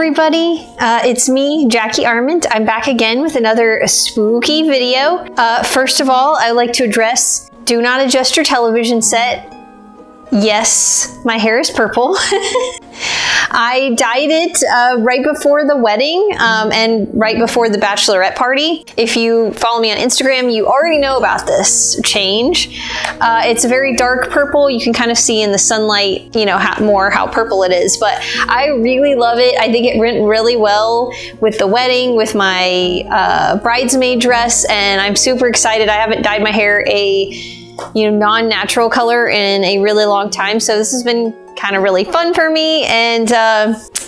everybody, it's me, Jackie Arment. I'm back again with another spooky video. First of all, I'd like to address, do not adjust your television set. Yes, my hair is purple. I dyed it right before the wedding and right before the Bachelorette Party. If you follow me on Instagram, you already know about this change. It's a very dark purple. You can kind of see in the sunlight, you know, how purple it is. But I really love it. I think it went really well with the wedding, with my bridesmaid dress, and I'm super excited. I haven't dyed my hair a non-natural color in a really long time, so this has been kind of really fun for me. And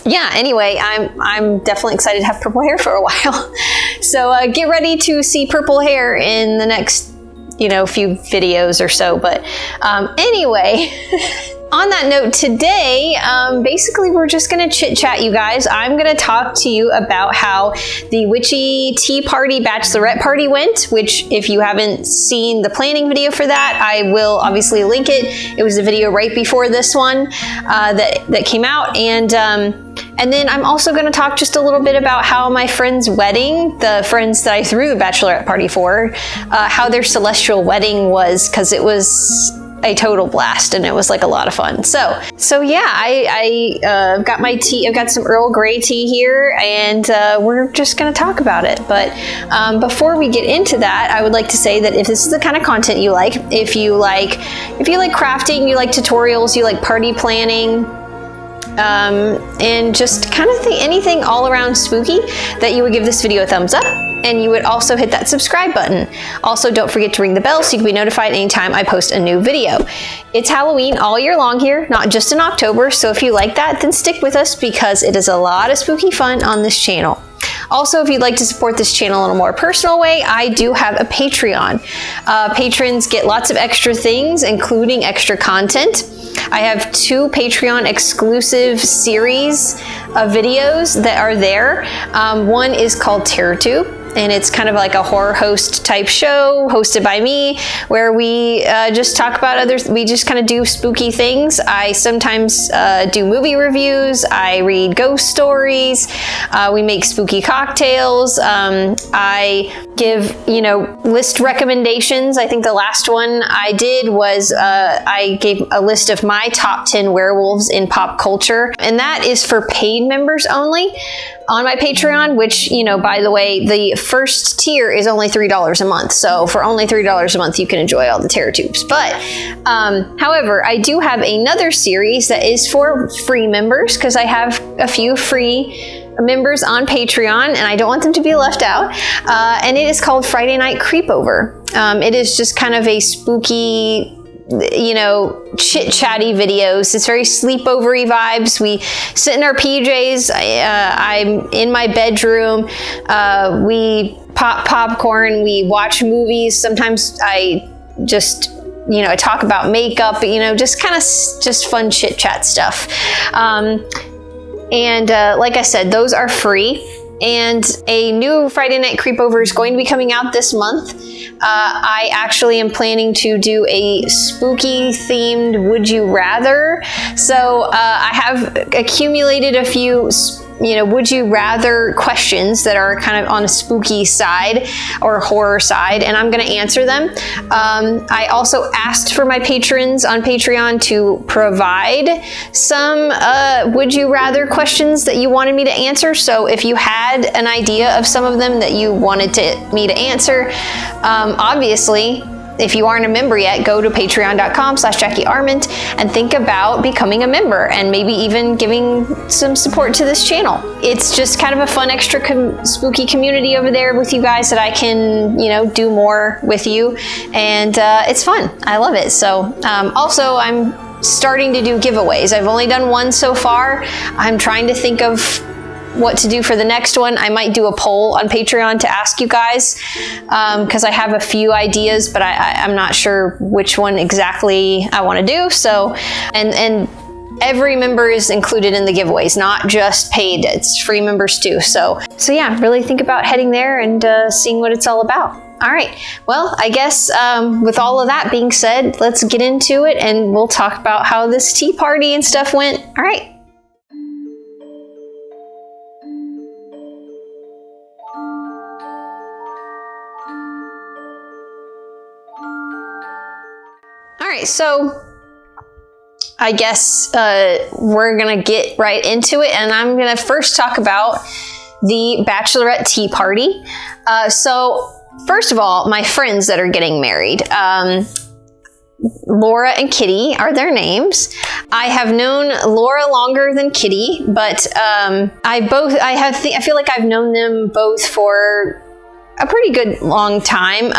yeah, anyway, I'm definitely excited to have purple hair for a while. So get ready to see purple hair in the next few videos or so. But anyway, on that note, today, basically we're just gonna chit chat, you guys. I'm gonna talk to you about how the Witchy tea party, Bachelorette Party went, which if you haven't seen the planning video for that, I will obviously link it. It was a video right before this one that came out. And then I'm also gonna talk just a little bit about how my friend's wedding, the friends that I threw the Bachelorette Party for, how their celestial wedding was, because it was a total blast and it was like a lot of fun. So yeah, I got my tea. I've got some Earl Grey tea here, and we're just gonna talk about it. But before we get into that, I would like to say that if this is the kind of content you like, if you like crafting, you like tutorials, you like party planning, and just kind of anything all around spooky, that you would give this video a thumbs up. And you would also hit that subscribe button. Also, don't forget to ring the bell so you can be notified anytime I post a new video. It's Halloween all year long here, not just in October. So if you like that, then stick with us, because it is a lot of spooky fun on this channel. Also, if you'd like to support this channel in a more personal way, I do have a Patreon. Patrons get lots of extra things, including extra content. I have 2 Patreon exclusive series of videos that are there. One is called TerrorTube, and it's kind of like a horror host type show hosted by me, where we just talk about we just kind of do spooky things. I sometimes do movie reviews, I read ghost stories, we make spooky cocktails, I give, list recommendations. I think the last one I did was I gave a list of my top 10 werewolves in pop culture, and that is for paid members only on my Patreon, which, by the way, the first tier is only $3 a month. So for only $3 a month, you can enjoy all the Terror Tubes. But however, I do have another series that is for free members, because I have a few free members on Patreon and I don't want them to be left out. And it is called Friday Night Creepover. It is just kind of a spooky, chit-chatty videos. It's very sleepover-y vibes. We sit in our PJs. I'm in my bedroom. We pop popcorn. We watch movies. Sometimes I just, I talk about makeup, just kind of just fun chit-chat stuff. And like I said, those are free. And a new Friday Night Creepover is going to be coming out this month. I actually am planning to do a spooky themed Would You Rather. So I have accumulated a few would you rather questions that are kind of on a spooky side or horror side, and I'm going to answer them. I also asked for my patrons on Patreon to provide some would you rather questions that you wanted me to answer. So if you had an idea of some of them that you wanted me to answer, obviously, if you aren't a member yet, go to patreon.com/JackieArment and think about becoming a member and maybe even giving some support to this channel. It's just kind of a fun extra spooky community over there with you guys that I can, do more with you. And it's fun. I love it. So also, I'm starting to do giveaways. I've only done one so far. I'm trying to think of what to do for the next one. I might do a poll on Patreon to ask you guys, because I have a few ideas, but I'm not sure which one exactly I want to do. So, and every member is included in the giveaways, not just paid. It's free members too. So yeah, really think about heading there and seeing what it's all about. All right, well, I guess with all of that being said, let's get into it and we'll talk about how this tea party and stuff went. All right. right, so I guess we're gonna get right into it, and I'm gonna first talk about the Bachelorette Tea Party. So first of all, my friends that are getting married, Laura and Kitty are their names. I have known Laura longer than Kitty, but I feel like I've known them both for a pretty good long time.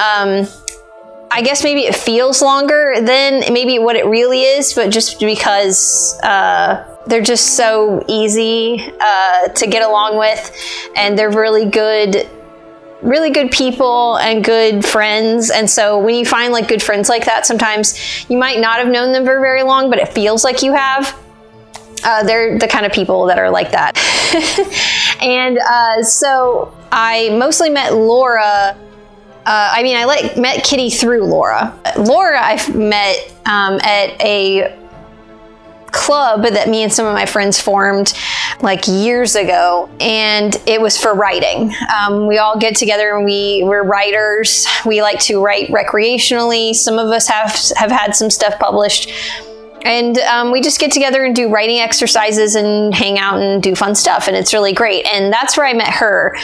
I guess maybe it feels longer than maybe what it really is, but just because they're just so easy to get along with, and they're really good people and good friends. And so when you find like good friends like that, sometimes you might not have known them for very long, but it feels like you have. They're the kind of people that are like that. And so I mostly met Laura. I met Kitty through Laura. Laura I've met at a club that me and some of my friends formed like years ago, and it was for writing. We all get together and we're writers. We like to write recreationally. Some of us have had some stuff published. And we just get together and do writing exercises and hang out and do fun stuff. And it's really great. And that's where I met her.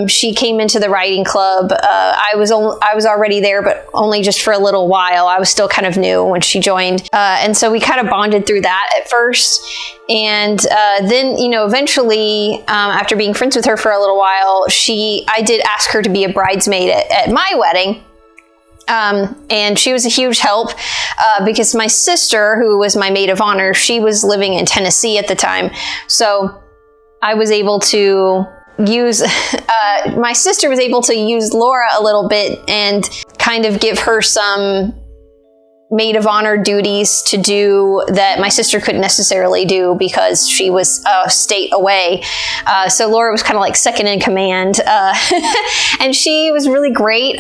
She came into the writing club. I was already there, but only just for a little while. I was still kind of new when she joined. And so we kind of bonded through that at first. And then, eventually, after being friends with her for a little while, I did ask her to be a bridesmaid at my wedding. And she was a huge help because my sister, who was my maid of honor, she was living in Tennessee at the time. So I was able to use, my sister was able to use Laura a little bit and kind of give her some maid of honor duties to do that my sister couldn't necessarily do because she was a state away. So Laura was kind of like second in command. And she was really great.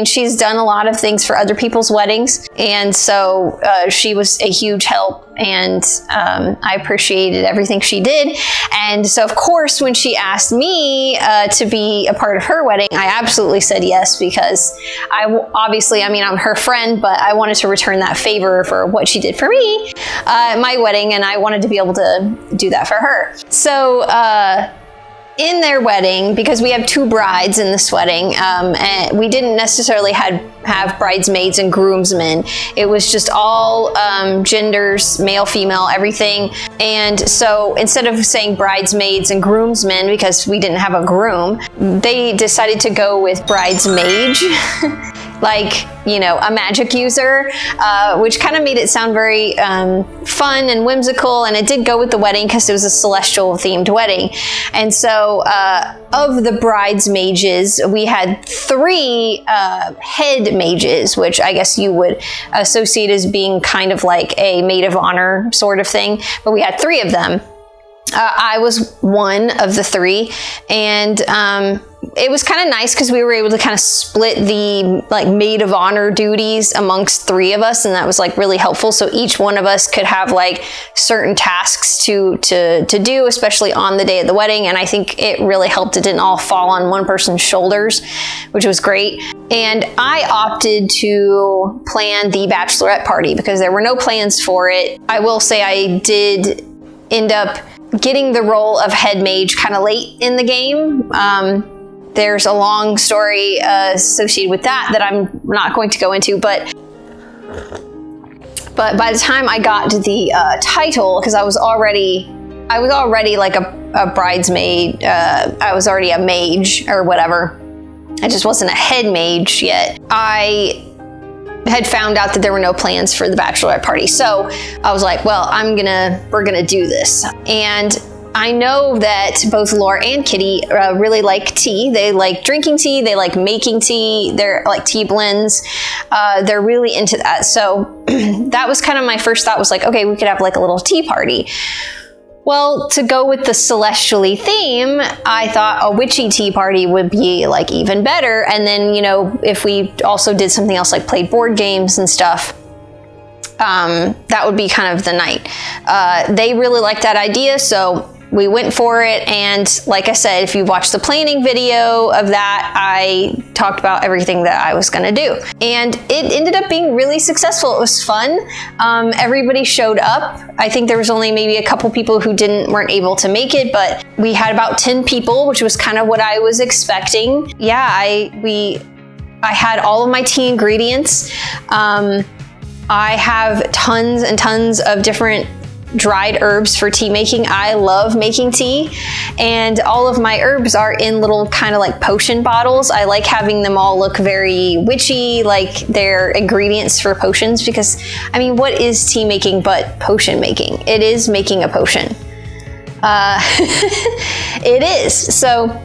She's done a lot of things for other people's weddings. And so she was a huge help, and I appreciated everything she did. And so, of course, when she asked me to be a part of her wedding, I absolutely said yes, because I'm her friend, but I wanted to return that favor for what she did for me at my wedding, and I wanted to be able to do that for her. So in their wedding, because we have two brides in this wedding, and we didn't necessarily have bridesmaids and groomsmen. It was just all genders, male, female, everything. And so instead of saying bridesmaids and groomsmen, because we didn't have a groom, they decided to go with bridesmage. Like, a magic user, which kind of made it sound very fun and whimsical. And it did go with the wedding because it was a celestial themed wedding. And so of the bridesmages, we had 3 head mages, which I guess you would associate as being kind of like a maid of honor sort of thing. But we had 3 of them. I was one of the 3, and it was kind of nice because we were able to kind of split the maid of honor duties amongst 3 of us, and that was really helpful. So each one of us could have certain tasks to do, especially on the day of the wedding. And I think it really helped. It didn't all fall on one person's shoulders, which was great. And I opted to plan the bachelorette party because there were no plans for it. I will say I did end up getting the role of head mage kind of late in the game. There's a long story associated with that I'm not going to go into, but by the time I got to the title, because I was already like a bridesmaid, I was already a mage or whatever. I just wasn't a head mage yet. I had found out that there were no plans for the bachelorette party. So I was like, well, we're gonna do this. And I know that both Laura and Kitty really like tea. They like drinking tea. They like making tea. They're like tea blends. They're really into that. So that was kind of my first thought, was like, okay, we could have like a little tea party. Well, to go with the celestially theme, I thought a witchy tea party would be like even better. And then, if we also did something else like played board games and stuff, that would be kind of the night. They really liked that idea. So we went for it, and like I said, if you watch the planning video of that, I talked about everything that I was gonna do. And it ended up being really successful. It was fun. Everybody showed up. I think there was only maybe a couple people who weren't able to make it, but we had about 10 people, which was kind of what I was expecting. Yeah, I had all of my tea ingredients. I have tons and tons of different dried herbs for tea making. I love making tea, and all of my herbs are in little kind of like potion bottles. I like having them all look very witchy, like they're ingredients for potions, because I mean, what is tea making but potion making? It is making a potion. It is. So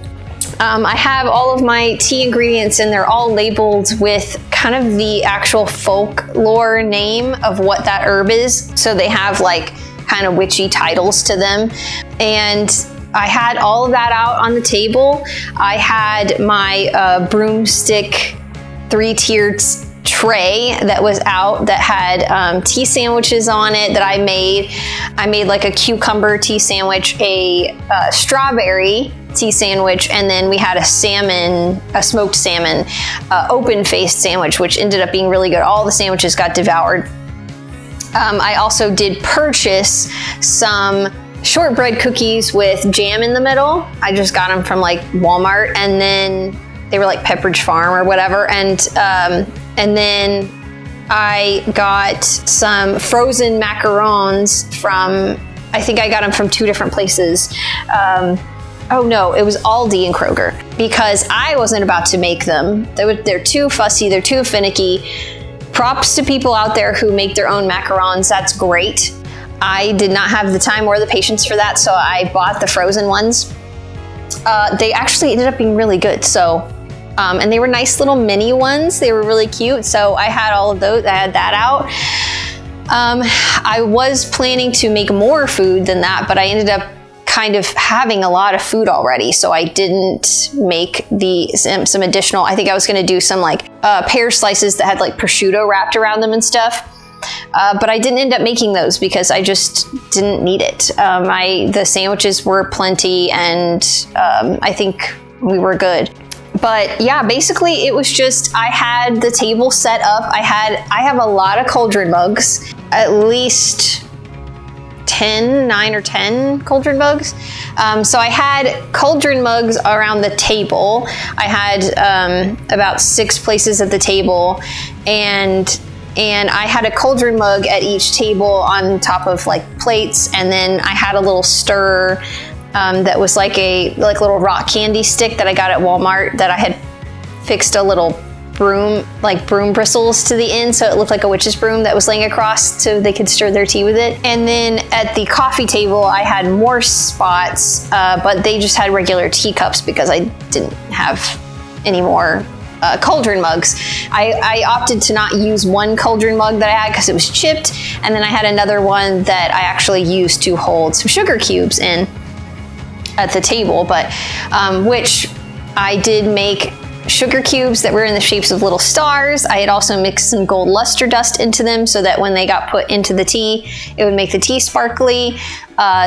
I have all of my tea ingredients, and they're all labeled with kind of the actual folklore name of what that herb is. So they have like kind of witchy titles to them. And I had all of that out on the table. I had my broomstick 3-tiered tray that was out that had tea sandwiches on it that I made. I made like a cucumber tea sandwich, a strawberry tea sandwich, and then we had a smoked salmon, open-faced sandwich, which ended up being really good. All the sandwiches got devoured. I also did purchase some shortbread cookies with jam in the middle. I just got them from like Walmart, and then they were like Pepperidge Farm or whatever. And then I got some frozen macarons from, I think I got them from 2 different places. Oh no, it was Aldi and Kroger, because I wasn't about to make them. They're too fussy, they're too finicky. Props to people out there who make their own macarons, that's great. I did not have the time or the patience for that, so I bought the frozen ones. They actually ended up being really good, so, and they were nice little mini ones. They were really cute, so I had all of those, I had that out. I was planning to make more food than that, but I ended up kind of having a lot of food already, so I didn't make some additional. I think I was going to do some like pear slices that had like prosciutto wrapped around them and stuff, but I didn't end up making those because I just didn't need it. The sandwiches were plenty, and I think we were good. But yeah, basically it was just, I had the table set up. I have a lot of cauldron mugs, at least 9 or 10 cauldron mugs. So I had cauldron mugs around the table. I had about 6 places at the table, and I had a cauldron mug at each table on top of like plates, and then I had a little stirrer that was like a little rock candy stick that I got at Walmart that I had fixed a little broom bristles to the end, so it looked like a witch's broom that was laying across so they could stir their tea with it. And then at the coffee table, I had more spots, but they just had regular teacups because I didn't have any more cauldron mugs. I opted to not use one cauldron mug that I had because it was chipped, and then I had another one that I actually used to hold some sugar cubes in at the table, but which I did make sugar cubes that were in the shapes of little stars. I had also mixed some gold luster dust into them so that when they got put into the tea, it would make the tea sparkly.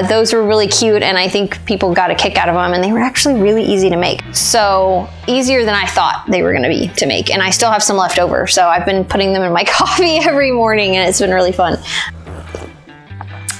Those were really cute, and I think people got a kick out of them, and they were actually really easy to make. So easier than I thought they were gonna be to make, and I still have some left over, so I've been putting them in my coffee every morning, and it's been really fun.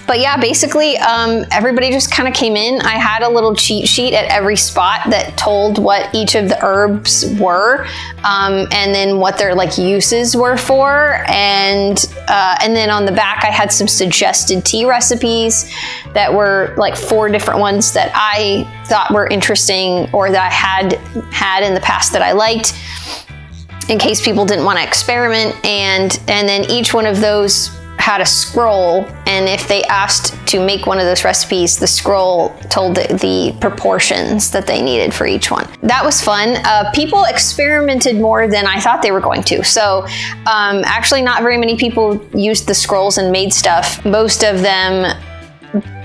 But yeah, basically, everybody just kind of came in. I had a little cheat sheet at every spot that told what each of the herbs were, and then what their like uses were for. And then on the back, I had some suggested tea recipes that were like 4 different ones that I thought were interesting or that I had in the past that I liked, in case people didn't want to experiment. And then each one of those had a scroll, and if they asked to make one of those recipes, the scroll told the proportions that they needed for each one. That was fun. People experimented more than I thought they were going to. So actually not very many people used the scrolls and made stuff. Most of them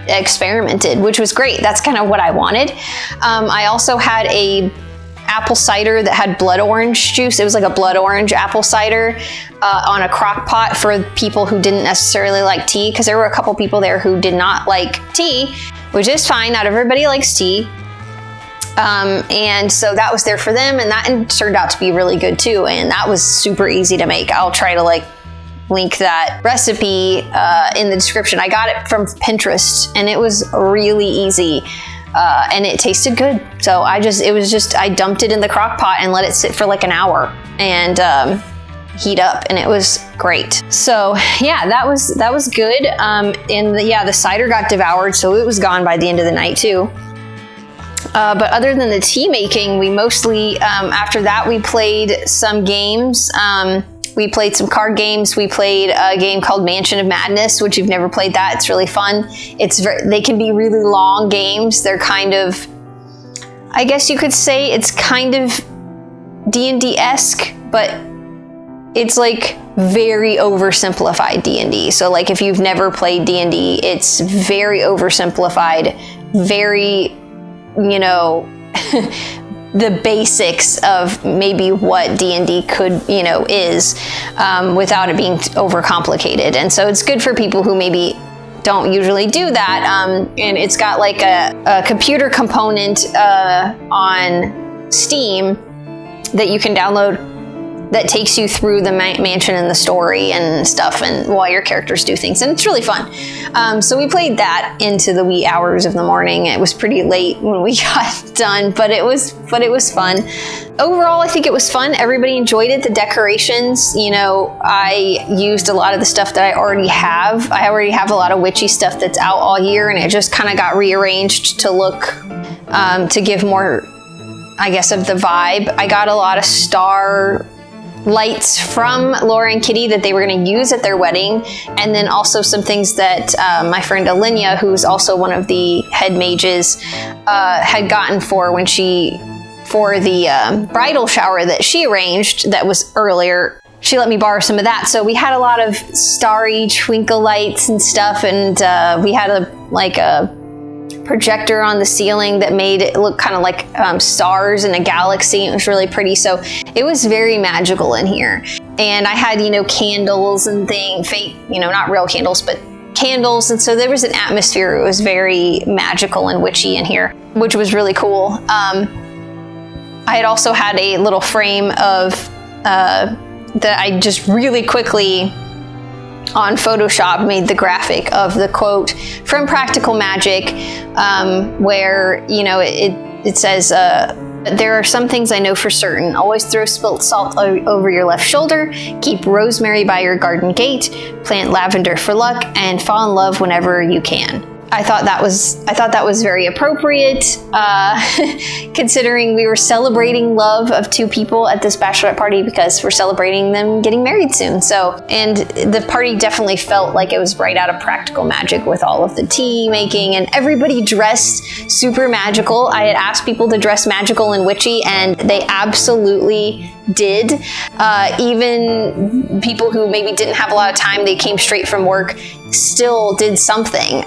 experimented, which was great. That's kind of what I wanted. I also had apple cider that had blood orange juice. It was like a blood orange apple cider on a crock pot for people who didn't necessarily like tea, because there were a couple people there who did not like tea, which is fine. Not everybody likes tea. And so that was there for them, and that turned out to be really good too. And that was super easy to make. I'll try to like link that recipe in the description. I got it from Pinterest, and it was really easy. And it tasted good. So I dumped it in the crock pot and let it sit for like an hour and heat up, and it was great. So yeah, that was good. And the cider got devoured, so it was gone by the end of the night too. But other than the tea making, we mostly, after that, we played some games. We played some card games. We played a game called Mansion of Madness, which you've never played that. It's really fun. They can be really long games. They're kind of, I guess you could say it's kind of D&D-esque, but it's like very oversimplified D&D. So like if you've never played D&D, it's very oversimplified, very, you know, the basics of maybe what D&D could, you know, is, without it being overcomplicated. And so it's good for people who maybe don't usually do that. And it's got like a computer component on Steam that you can download that takes you through the mansion and the story and stuff, and while your characters do things, and it's really fun. So we played that into the wee hours of the morning. It was pretty late when we got done, but it was fun. Overall, I think it was fun. Everybody enjoyed it. The decorations, you know, I used a lot of the stuff that I already have. I already have a lot of Witchy stuff that's out all year, and it just kind of got rearranged to look, to give more, I guess, of the vibe. I got a lot of star lights from Laura and Kitty that they were going to use at their wedding, and then also some things that my friend Alinia, who's also one of the head mages, had gotten for the bridal shower that she arranged that was earlier. She let me borrow some of that, so we had a lot of starry twinkle lights and stuff, and we had a projector on the ceiling that made it look kind of like stars in a galaxy. It was really pretty. So it was very magical in here. And I had, you know, candles and things, you know, not real candles, but candles. And so there was an atmosphere. It was very magical and witchy in here, which was really cool. I had also had a little frame of that I just really quickly on Photoshop made the graphic of the quote from Practical Magic, where, you know, it says, there are some things I know for certain. Always throw spilt salt over your left shoulder, keep rosemary by your garden gate, plant lavender for luck, and fall in love whenever you can. I thought that was very appropriate, considering we were celebrating love of two people at this bachelorette party, because we're celebrating them getting married soon. So, and the party definitely felt like it was right out of Practical Magic with all of the tea making, and everybody dressed super magical. I had asked people to dress magical and witchy, and they absolutely did. Even people who maybe didn't have a lot of time, they came straight from work, still did something.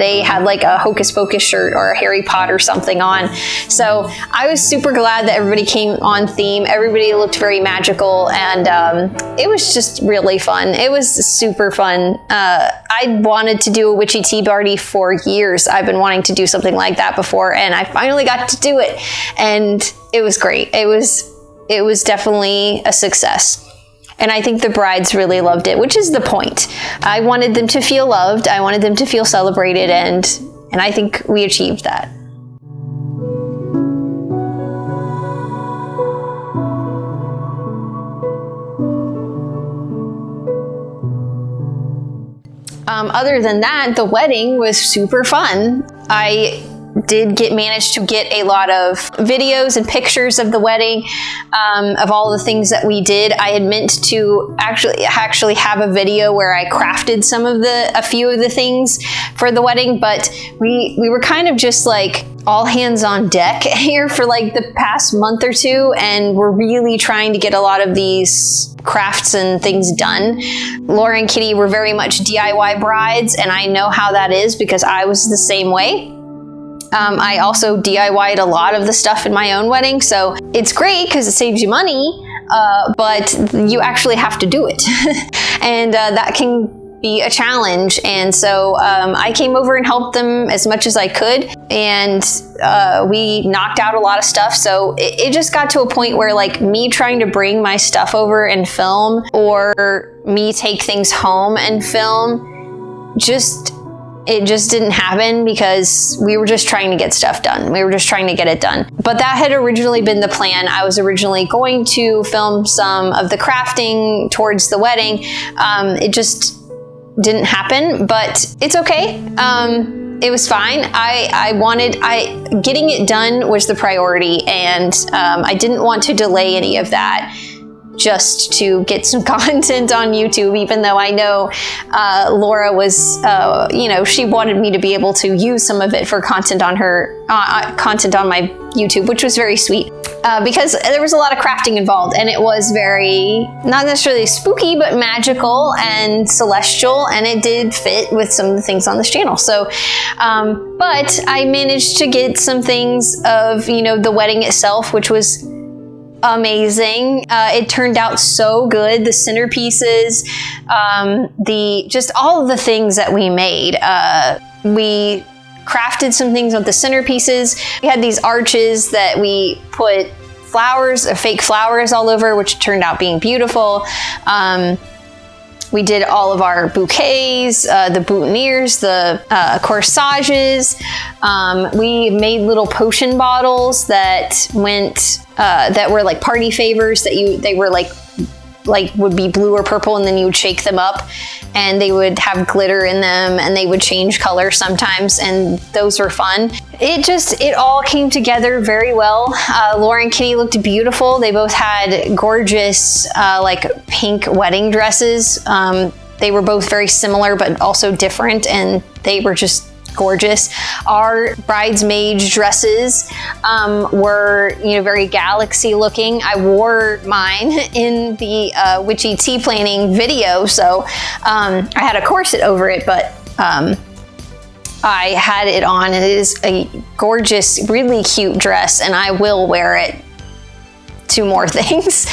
They had like a Hocus Pocus shirt or a Harry Potter something on. So I was super glad that everybody came on theme. Everybody looked very magical, and it was just really fun. It was super fun. I wanted to do a witchy tea party for years. I've been wanting to do something like that before, and I finally got to do it, and it was great. It was definitely a success. And I think the brides really loved it, which is the point. I wanted them to feel loved. I wanted them to feel celebrated, and I think we achieved that. Other than that, the wedding was super fun. I did manage to get a lot of videos and pictures of the wedding, of all the things that we did. I had meant to actually have a video where I crafted a few of the things for the wedding, but we were kind of just like all hands on deck here for like the past month or two, and we're really trying to get a lot of these crafts and things done. Laura and Kitty were very much DIY brides, and I know how that is because I was the same way. I also DIY'd a lot of the stuff in my own wedding, so it's great because it saves you money, but you actually have to do it. And that can be a challenge. And so I came over and helped them as much as I could, and we knocked out a lot of stuff. So it just got to a point where, like, me trying to bring my stuff over and film, or me take things home and film, it just didn't happen, because we were just trying to get stuff done. We were just trying to get it done. But that had originally been the plan. I was originally going to film some of the crafting towards the wedding. It just didn't happen, but it's okay. It was fine. Getting it done was the priority, and I didn't want to delay any of that just to get some content on YouTube, even though I know Laura was, she wanted me to be able to use some of it for content on her, content on my YouTube, which was very sweet. Because there was a lot of crafting involved, and it was very, not necessarily spooky, but magical and celestial, and it did fit with some of the things on this channel. So, but I managed to get some things of, the wedding itself, which was amazing. It turned out so good. The centerpieces, just all of the things that we made. We crafted some things with the centerpieces. We had these arches that we put fake flowers all over, which turned out being beautiful. We did all of our bouquets, the boutonnieres, the corsages. We made little potion bottles that were like party favors, they were like would be blue or purple, and then you would shake them up and they would have glitter in them, and they would change color sometimes, and those were fun. It all came together very well. Laura and Kitty looked beautiful. They both had gorgeous like pink wedding dresses. They were both very similar but also different, and they were just gorgeous. Our bridesmaid dresses were, very galaxy looking. I wore mine in the Witchy tea planning video, so I had a corset over it, but I had it on, and it is a gorgeous, really cute dress, and I will wear it to more things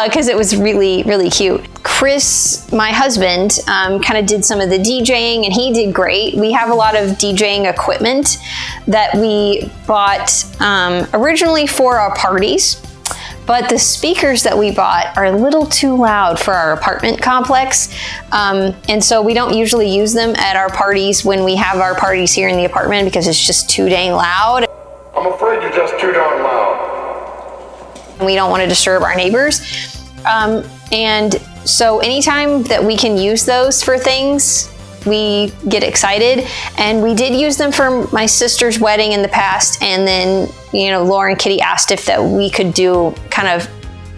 because it was really, really cute. Chris, my husband, kind of did some of the DJing, and he did great. We have a lot of DJing equipment that we bought originally for our parties, but the speakers that we bought are a little too loud for our apartment complex, and so we don't usually use them at our parties when we have our parties here in the apartment, because it's just too dang loud. I'm afraid you're just too darn loud. We don't want to disturb our neighbors. And so anytime that we can use those for things, we get excited. And we did use them for my sister's wedding in the past. And then, Laura and Kitty asked if that we could do kind of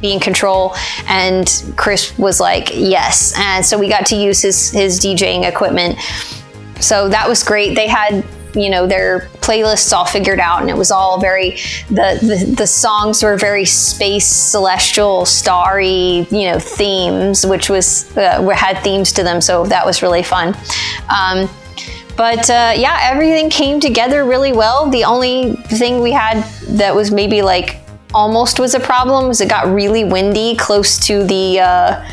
be in control. And Chris was like, yes. And so we got to use his DJing equipment. So that was great. They had their playlists all figured out, and it was all very, the songs were very space, celestial, starry, themes, which was, had themes to them. So that was really fun. But everything came together really well. The only thing we had that was maybe like almost was a problem was it got really windy close to the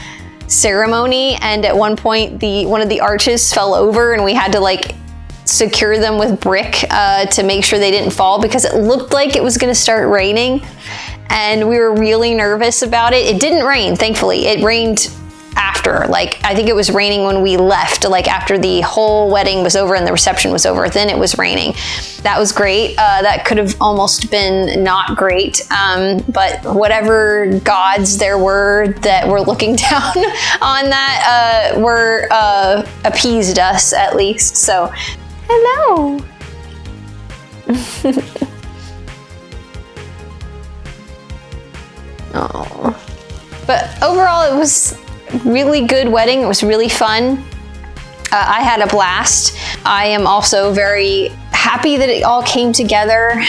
ceremony. And at one point, one of the arches fell over, and we had to secure them with brick to make sure they didn't fall, because it looked like it was going to start raining, and we were really nervous about it. It didn't rain, thankfully. It rained after, I think it was raining when we left, after the whole wedding was over and the reception was over, then it was raining. That was great. That could have almost been not great, but whatever gods there were that were looking down on that were appeased us, at least. So hello. Oh. But overall, it was really good wedding. It was really fun. I had a blast. I am also very happy that it all came together.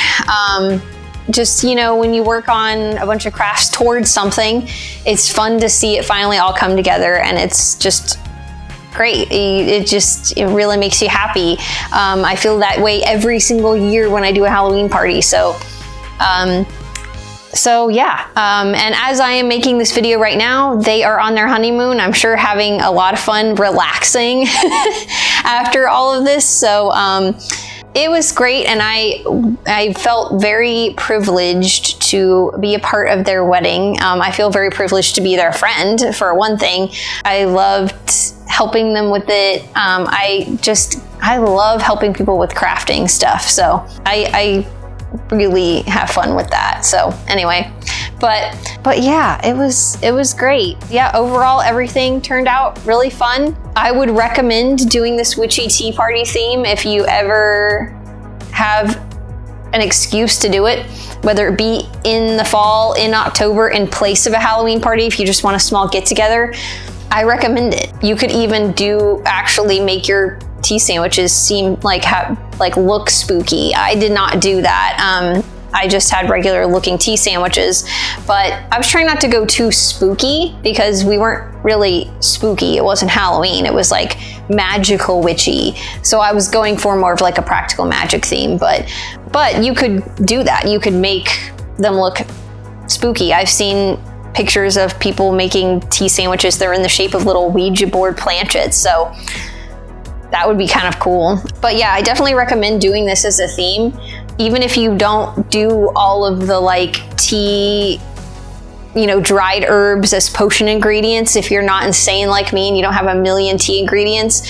Just, when you work on a bunch of crafts towards something, it's fun to see it finally all come together, and it's just great. It really makes you happy. I feel that way every single year when I do a Halloween party. So yeah, and as I am making this video right now, they are on their honeymoon. I'm sure having a lot of fun, relaxing after all of this. So it was great, and I felt very privileged to be a part of their wedding. I feel very privileged to be their friend, for one thing. I loved helping them with it. I love helping people with crafting stuff. So I really have fun with that. So anyway, but yeah, it was great. Yeah, overall everything turned out really fun. I would recommend doing this witchy tea party theme if you ever have an excuse to do it, whether it be in the fall, in October, in place of a Halloween party. If you just want a small get together, I recommend it. You could even actually make your tea sandwiches seem like look spooky. I did not do that. I just had regular looking tea sandwiches, but I was trying not to go too spooky because we weren't really spooky. It wasn't Halloween. It was like magical witchy. So I was going for more of like a practical magic theme, but you could do that. You could make them look spooky. I've seen pictures of people making tea sandwiches. They're in the shape of little Ouija board planchettes. So that would be kind of cool. But yeah, I definitely recommend doing this as a theme. Even if you don't do all of the like tea, dried herbs as potion ingredients, if you're not insane like me and you don't have a million tea ingredients,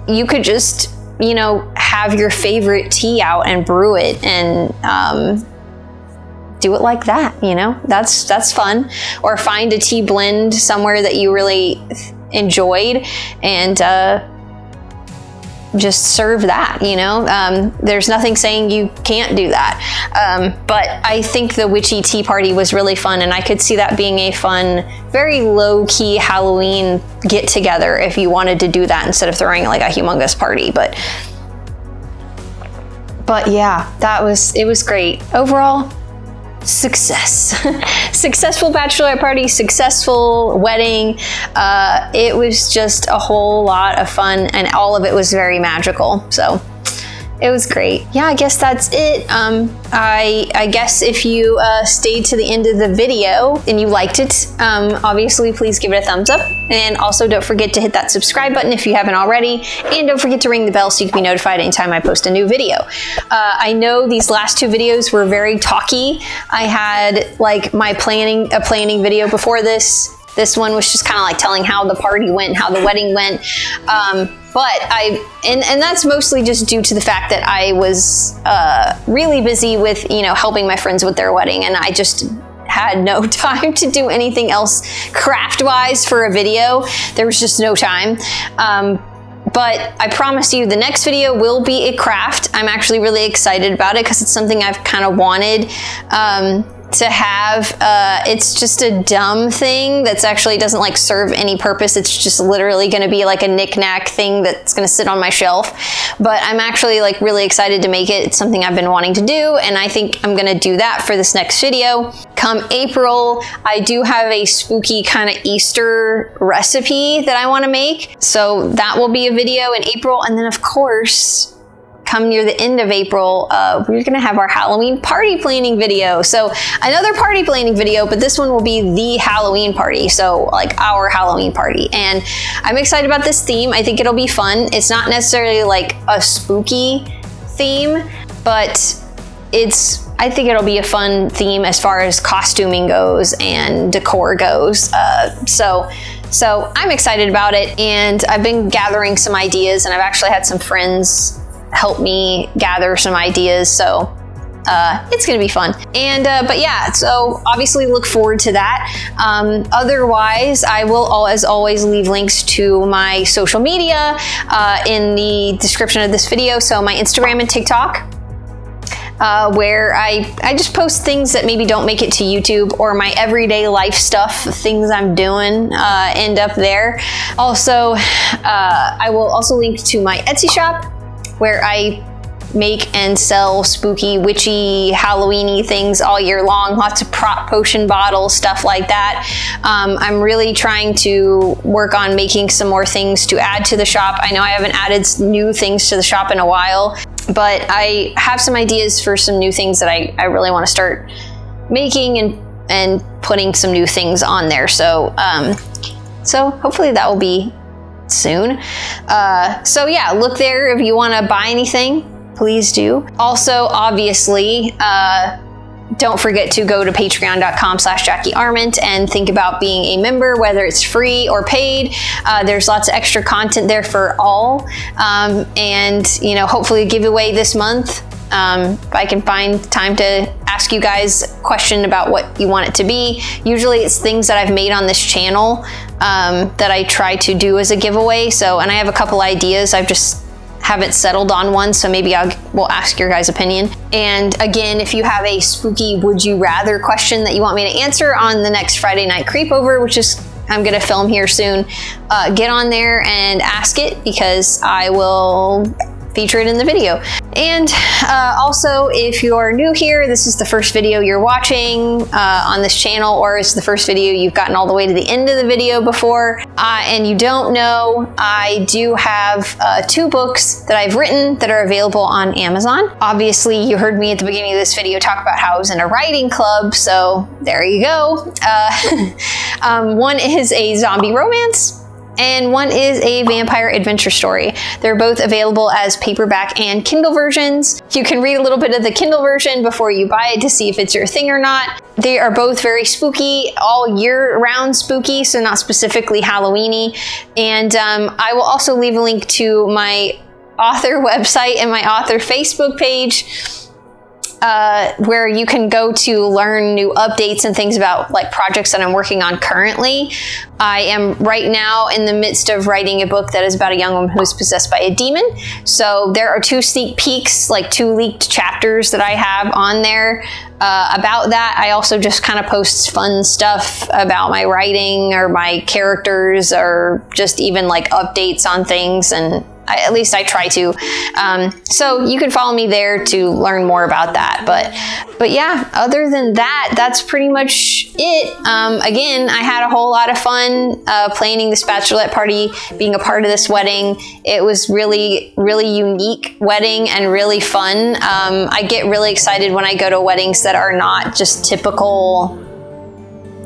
you could just, have your favorite tea out and brew it and do it like that, that's fun. Or find a tea blend somewhere that you really enjoyed and just serve that, there's nothing saying you can't do that. But I think the witchy tea party was really fun, and I could see that being a fun, very low-key Halloween get-together if you wanted to do that instead of throwing like a humongous party. But yeah, it was great. Overall, success. Successful bachelorette party, successful wedding. It was just a whole lot of fun, and all of it was very magical. So it was great. Yeah, I guess that's it. I guess if you stayed to the end of the video and you liked it, obviously please give it a thumbs up. And also don't forget to hit that subscribe button if you haven't already. And don't forget to ring the bell so you can be notified anytime I post a new video. I know these last two videos were very talky. I had like a planning video before this. This one was just kind of like telling how the party went, how the wedding went. But and that's mostly just due to the fact that I was really busy with, helping my friends with their wedding, and I just had no time to do anything else craft-wise for a video. There was just no time. But I promise you the next video will be a craft. I'm actually really excited about it because it's something I've kind of wanted to have. It's just a dumb thing that's actually doesn't like serve any purpose. It's just literally going to be like a knick-knack thing that's going to sit on my shelf. But I'm actually like really excited to make it. It's something I've been wanting to do, and I think I'm going to do that for this next video. Come April, I do have a spooky kind of Easter recipe that I want to make. So that will be a video in April. And then of course, come near the end of April, we're gonna have our Halloween party planning video. So another party planning video, but this one will be the Halloween party. So like our Halloween party. And I'm excited about this theme. I think it'll be fun. It's not necessarily like a spooky theme, but I think it'll be a fun theme as far as costuming goes and decor goes. So I'm excited about it. And I've been gathering some ideas, and I've actually had some friends help me gather some ideas, so it's gonna be fun. And but yeah, so obviously look forward to that. Otherwise, I will as always leave links to my social media in the description of this video. So my Instagram and TikTok, where I just post things that maybe don't make it to YouTube, or my everyday life stuff, things I'm doing end up there. Also, I will also link to my Etsy shop, where I make and sell spooky, witchy, Halloweeny things all year long. Lots of prop potion bottles, stuff like that. I'm really trying to work on making some more things to add to the shop. I know I haven't added new things to the shop in a while, but I have some ideas for some new things that I really want to start making and putting some new things on there. So hopefully that will be soon. So yeah, look there if you want to buy anything, please do. Also, obviously, don't forget to go to patreon.com/JackieArment and think about being a member, whether it's free or paid. There's lots of extra content there for all. And, you know, hopefully a giveaway this month. If I can find time to ask you guys a question about what you want it to be. Usually it's things that I've made on this channel that I try to do as a giveaway. So, and I have a couple ideas. I've just haven't settled on one, so maybe we'll ask your guys' opinion. And again, if you have a spooky would you rather question that you want me to answer on the next Friday Night Creepover, which is I'm gonna film here soon, get on there and ask it, because I will feature it in the video. And also, if you're new here, this is the first video you're watching on this channel, or it's the first video you've gotten all the way to the end of the video before, and you don't know, I do have 2 books that I've written that are available on Amazon. Obviously, you heard me at the beginning of this video talk about how I was in a writing club, so there you go. One is a zombie romance, and one is a vampire adventure story. They're both available as paperback and Kindle versions. You can read a little bit of the Kindle version before you buy it to see if it's your thing or not. They are both very spooky, all year round spooky, so not specifically Halloweeny. And I will also leave a link to my author website and my author Facebook page, where you can go to learn new updates and things about like projects that I'm working on currently. I am right now in the midst of writing a book that is about a young woman who's possessed by a demon. So there are 2 sneak peeks, like 2 leaked chapters that I have on there about that. I also just kind of post fun stuff about my writing or my characters, or just even like updates on things, and at least I try to. So you can follow me there to learn more about that. But yeah, other than that, that's pretty much it. Again, I had a whole lot of fun planning this bachelorette party, being a part of this wedding. It was really, really unique wedding and really fun. I get really excited when I go to weddings that are not just typical,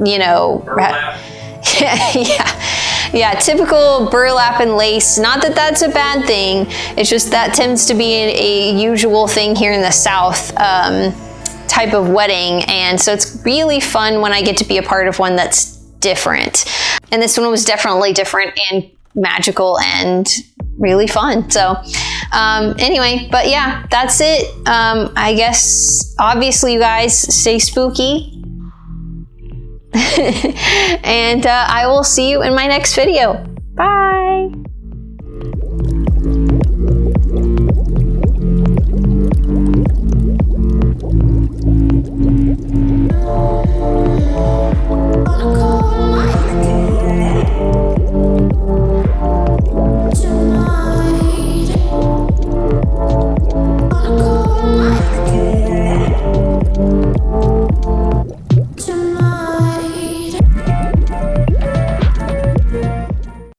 you know, yeah, typical burlap and lace. Not that that's a bad thing. It's just that tends to be a usual thing here in the South, type of wedding. And so it's really fun when I get to be a part of one that's different. And this one was definitely different and magical and really fun. So anyway, but yeah, that's it. I guess obviously you guys stay spooky. And I will see you in my next video. Bye.